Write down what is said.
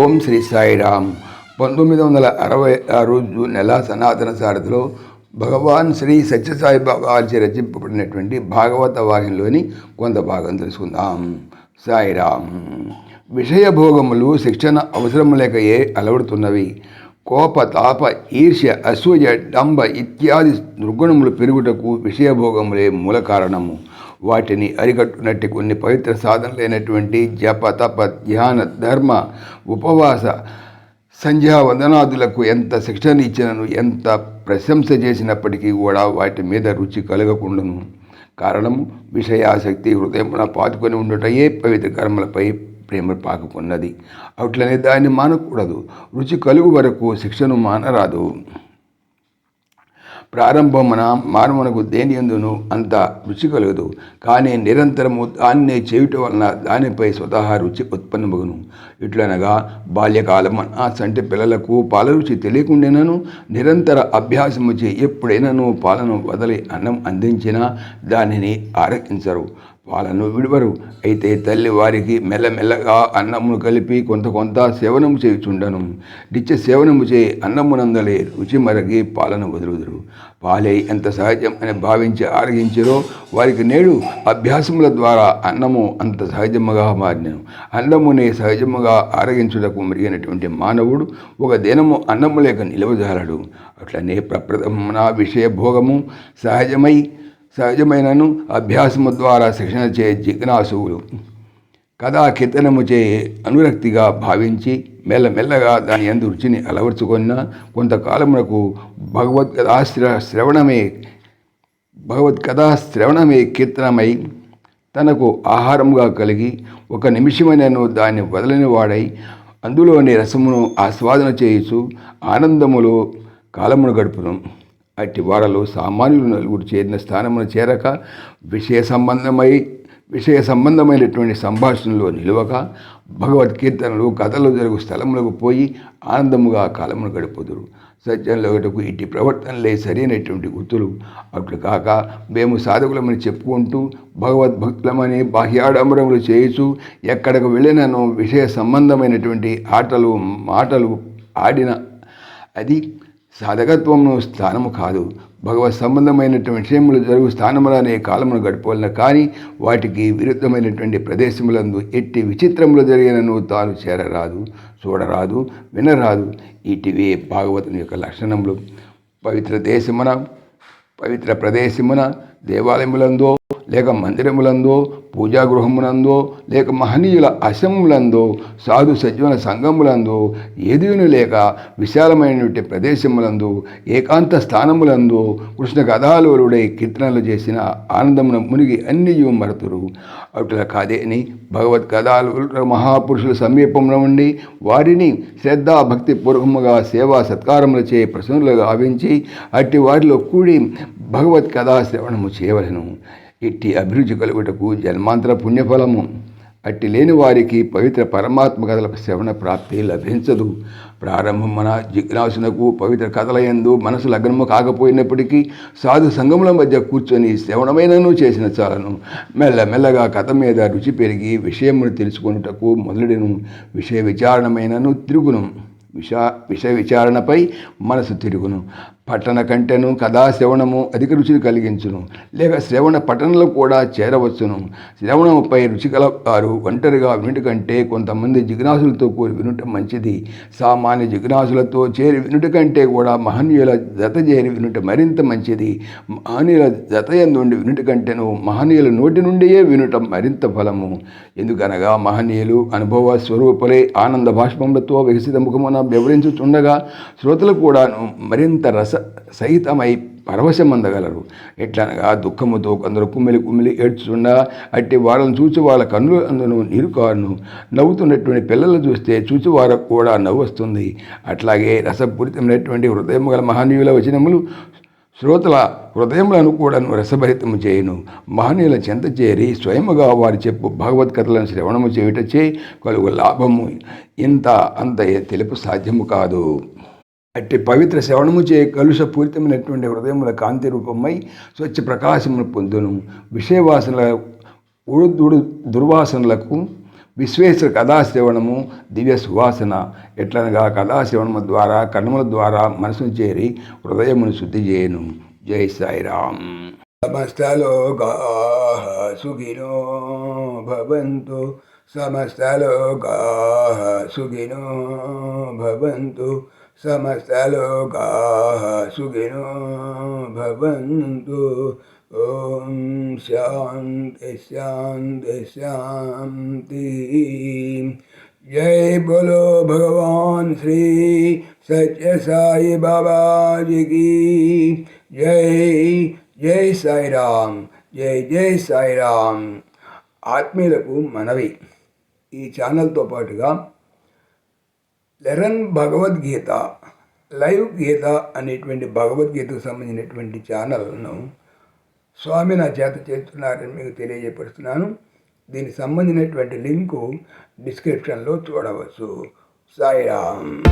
ఓం Shri Sairam. 1966 June నెల సనాతన సారథిలో భగవాన్ శ్రీ సత్యసాయి బాబా వారిచే రచింపబడినటువంటి భాగవత వాహినిలోని కొంత భాగం తెలుసుకుందాం. సాయిరామ్. విషయభోగములు శిక్షణ అవసరం లేకయే అలవడుతున్నవి. కోప, తాప, ఈర్ష్య, అసూయ, డంబ ఇత్యాది దుర్గుణములు పెరుగుటకు విషయభోగములే మూల కారణము. వాటిని అరికట్టునట్టి కొన్ని పవిత్ర సాధనలైనటువంటి జప, తప, ధ్యాన, ధర్మ, ఉపవాస, సంధ్యావందనాదులకు ఎంత శిక్షణ ఇచ్చినను, ఎంత ప్రశంస చేసినప్పటికీ కూడా వాటి మీద రుచి కలగకుండాను. కారణము విషయాసక్తి హృదయమున పాతుకొని ఉండుటయే పవిత్ర కర్మలపై ప్రేమ పాకుకున్నది. అట్లనే దాన్ని మానకూడదు. రుచి కలుగు వరకు శిక్షను మానరాదు. ప్రారంభమున మానవునకు దేని యందును అంత రుచి కలగదు. కానీ నిరంతరము దాన్నే చేయుట వలన దానిపై స్వతహా రుచి ఉత్పన్నమగును. ఇట్లనగా బాల్యకాలమున సంటి పిల్లలకు పాల రుచి తెలియకుండానను నిరంతర అభ్యాసము చే ఎప్పుడైనాను పాలను వదిలి అన్నం అందించినా దానిని ఆరగించరు, పాలను విడువరు. అయితే తల్లి వారికి మెల్లమెల్లగా అన్నమును కలిపి కొంత సేవనము చేయుచుండను. నిత్య సేవనము చే అన్నమునందలే రుచి మరగి పాలను వదులుదురు. పాలే ఎంత సహజం అని భావించి ఆరగించారో వారికి నేడు అభ్యాసముల ద్వారా అన్నము అంత సహజముగా మారినను. అన్నమునే సహజముగా ఆరగించుటకు మరిగినటువంటి మానవుడు ఒక దినము అన్నము లేక నిలవజాలడు. అట్లనే ప్రప్రథమున విషయ భోగము సహజమైనను అభ్యాసము ద్వారా శిక్షణ చే జిజ్ఞాసువులు కథాకీర్తనము చే అనురక్తిగా భావించి మెల్లమెల్లగా దాని యందు రుచిని అలవర్చుకున్న కొంతకాలమునకు భగవద్కథా శ్రవణమే కీర్తనమై తనకు ఆహారముగా కలిగి ఒక నిమిషమైనను దాన్ని వదలని వాడై అందులోని రసమును ఆస్వాదన చేయుచు ఆనందములో కాలమును గడుపును. అట్టి వాడలో సామాన్యులు నలుగురు చేరిన స్థానమును చేరక విషయ సంబంధమైనటువంటి సంభాషణలో నిలువక భగవద్కీర్తనలు కథలు జరుగు స్థలములకు పోయి ఆనందముగా కాలమును గడుపుదురు. సత్యంలోటకు ఇట్టి ప్రవర్తనలే సరైనటువంటి గుర్తులు. అట్లు కాక మేము సాధకులమని చెప్పుకుంటూ భగవద్భక్తులమని బాహ్యాడంబరములు చేయుచు ఎక్కడికి వెళ్ళినను విషయ సంబంధమైనటువంటి మాటలు ఆడిన అది సాధకత్వమును స్థానము కాదు. భగవత్ సంబంధమైనటువంటి విషయములు జరుగు స్థానములనే కాలమును గడపవలన కానీ వాటికి విరుద్ధమైనటువంటి ప్రదేశములందు ఎట్టి విచిత్రములు జరిగినను తాను చేరరాదు, చూడరాదు, వినరాదు. ఇటివే భాగవతుని యొక్క లక్షణములు. పవిత్ర ప్రదేశమున దేవాలయములందో లేక మందిరములందో పూజాగృహమునందో లేక మహనీయుల ఆశ్రమములందో సాధు సజ్జన సంఘములందో ఏదీను లేక విశాలమైనటువంటి ప్రదేశములందు ఏకాంత స్థానములందు కృష్ణ కథాలోలుడై కీర్తనలు చేసిన ఆనందమున మునిగి అన్నియు మరతురు. అటుల కాదేని భగవత్ కథాలు మహాపురుషుల సమీపంలో ఉండి వారిని శ్రద్ధా భక్తి పూర్వకముగా సేవా సత్కారములచే ప్రసన్నులుగా భావించి అట్టి వారిలో కూడి భగవత్ కథా శ్రవణము చేయవలెను. ఇట్టి అభిరుచి కలుగుటకు జన్మాంతర పుణ్యఫలము. అట్టి లేని వారికి పవిత్ర పరమాత్మ కథల శ్రవణ ప్రాప్తి లభించదు. ప్రారంభమున జిజ్ఞాసునకు పవిత్ర కథల యందు మనసు లగ్నము కాకపోయినప్పటికీ సాధు సంఘముల మధ్య కూర్చొని శ్రవణమైనను చేసిన చాలను. మెల్లమెల్లగా కథ మీద రుచి పెరిగి విషయమును తెలుసుకొనుటకు మొదలుడెను. విషయ విచారణమైనను తిరుగును. విషయ విచారణపై మనసు తిరుగును. పట్టణ కంటెను కథా శ్రవణము అధిక రుచిని కలిగించును. లేక శ్రవణ పట్టణంలో కూడా చేరవచ్చును. శ్రవణముపై రుచి కలవారు ఒంటరిగా వినుట కంటే కొంతమంది జిజ్ఞాసులతో కూడి వినుట మంచిది. సామాన్య జిజ్ఞాసులతో చేరి వినుట కంటే కూడా మహనీయుల జత చేరి వినుట మరింత మంచిది. మహనీయుల జత యందుండి వినుట కంటేను మహనీయుల నోటి నుండియే వినుట మరింత ఫలము. ఎందుకనగా మహనీయులు అనుభవ స్వరూపులై ఆనంద బాష్పములతో వికసిత ముఖమున వివరించుచుండగా శ్రోతలు కూడాను మరింత సహితమై పరవశమందగలరు. ఎట్లనగా దుఃఖముతో కొందరు కుమిలి ఏడ్చుచుండగా అట్టి వాళ్ళను చూచి వాళ్ళ కన్నులు అందును నీరు కారును. నవ్వుతున్నటువంటి పిల్లలు చూస్తే చూచి వారికి కూడా నవ్వు వస్తుంది. అట్లాగే రసపూరితమైనటువంటి హృదయము గల మహనీయుల వచనములు శ్రోతల హృదయములను కూడాను రసభరితము చేయును. మహనీయుల చెంత చేరి స్వయముగా వారి చెప్పు భగవద్కథలను శ్రవణము చేయుటచే కలుగు లాభము ఇంత అంత తెలుపు సాధ్యము కాదు. అట్టి పవిత్ర శ్రవణము చే కలుషపూరితమైనటువంటి హృదయముల కాంతి రూపమై స్వచ్ఛ ప్రకాశమును పొందును. విషయవాసనల దుర్వాసనలకు విశ్వేశ్వర కథాశ్రవణము దివ్య సువాసన ఎట్లనగా కథాశ్రవణము ద్వారా కర్మల ద్వారా మనసును చేరి హృదయమును శుద్ధి చేయను. జై సాయిరామ్. సమస్తలోకాః సుఖినో భవంతు. సమస్తలోకాః సుఖినో భవంతు. సమస్తలోకాః సుఖినో భవంతు. ఓం శాంతి శాంతి శాంతి. जय बोलो भगवान श्री सत्य साई बाबा जी की जय. जय साई राम. जय जय साई राम. ఆత్మీయులకు మనవి, ఈ ఛానల్తో పాటుగా లెరన్ భగవద్గీత లైవ్ గీత అనేటువంటి భగవద్గీతకు సంబంధించినటువంటి ఛానల్ను స్వామి నా చేత చేస్తున్నారని మీకు తెలియజేపరుస్తున్నాను. దీనికి సంబంధించినటువంటి లింకు డిస్క్రిప్షన్లో చూడవచ్చు. సాయిరామ్.